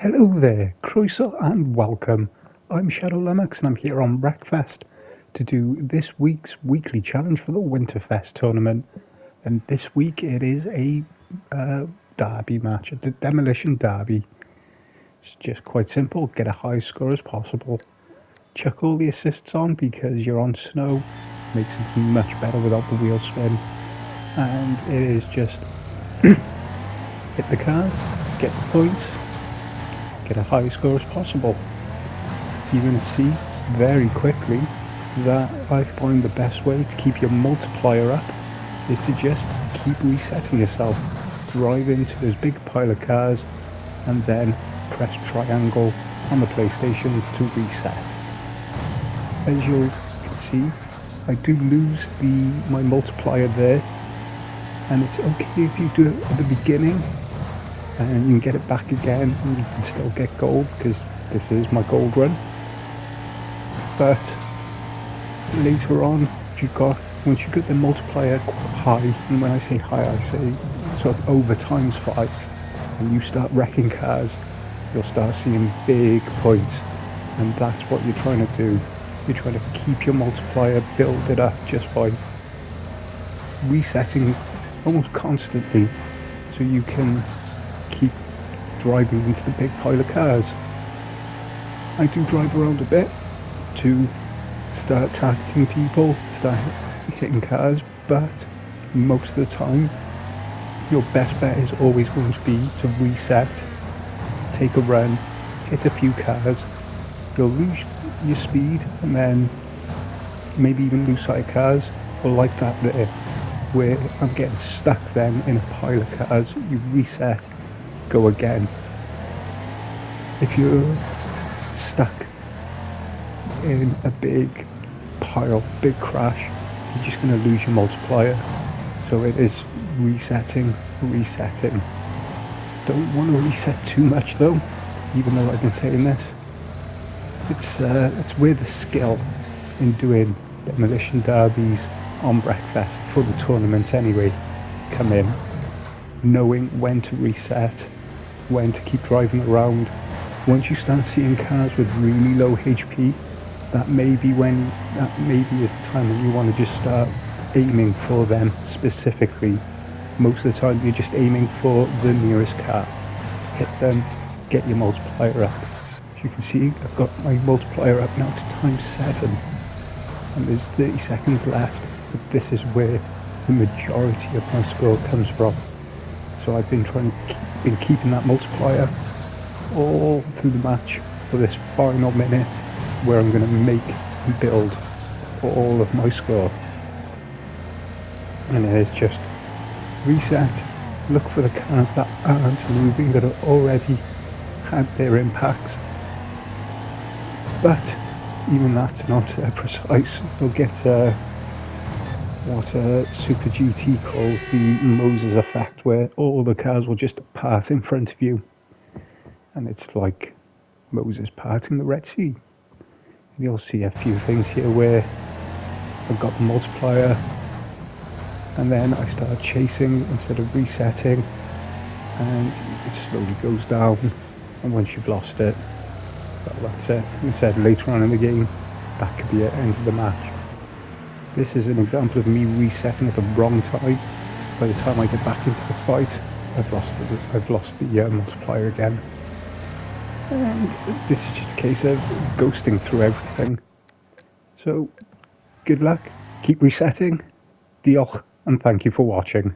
Hello there, Croeso and welcome. I'm Shadow Lummox and I'm here on Wreckfest to do this week's weekly challenge for the Winterfest tournament. And this week it is a derby match, a demolition derby. It's just quite simple, get a high score as possible. Chuck all the assists on because you're on snow, makes it much better without the wheel spin. And it is just hit the cars, get the points, get a high score as possible. You're going to see very quickly that I find the best way to keep your multiplier up is to just keep resetting yourself. Drive into this big pile of cars and then press triangle on the PlayStation to reset. As you can see, I do lose my multiplier there, and it's okay if you do it at the beginning and you can get it back again and you can still get gold because this is my gold run. But later on, once you get the multiplier high, and when I say high I say sort of over times 5, and you start wrecking cars, you'll start seeing big points, and that's what you're trying to do. You're trying to keep your multiplier, build it up just by resetting almost constantly so you can keep driving into the big pile of cars. I do drive around a bit to start targeting people, start hitting cars, but most of the time your best bet is always going to be to reset, take a run, hit a few cars. You'll lose your speed and then maybe even lose sight of cars, or like that there where I'm getting stuck then in a pile of cars. You reset, go again. If you're stuck in a big pile, big crash, you're just going to lose your multiplier. So it is resetting. Don't want to reset too much though, even though I've been saying this. It's where the skill in doing demolition derbies on Wreckfest for the tournaments anyway come in. Knowing when to reset, when to keep driving around. Once you start seeing cars with really low HP, that may be is the time when you want to just start aiming for them specifically. Most of the time you're just aiming for the nearest car. Hit them, get your multiplier up. As you can see, I've got my multiplier up now to ×7, and there's 30 seconds left, but this is where the majority of my score comes from. So I've been keeping that multiplier all through the match for this final minute where I'm going to make and build for all of my score. And it is just reset, look for the cars that aren't moving, that have already had their impacts. But even that's not precise. You'll get what Super GT calls the Moses effect, where all the cars will just pass in front of you. And it's like Moses parting the Red Sea. You'll see a few things here where I've got the multiplier and then I start chasing instead of resetting, and it slowly goes down, and once you've lost it, well, that's it. Instead, later on in the game, that could be the end of the match. This is an example of me resetting at the wrong time. By the time I get back into the fight, I've lost the multiplier again. And this is just a case of ghosting through everything. So, good luck, keep resetting, diolch, and thank you for watching.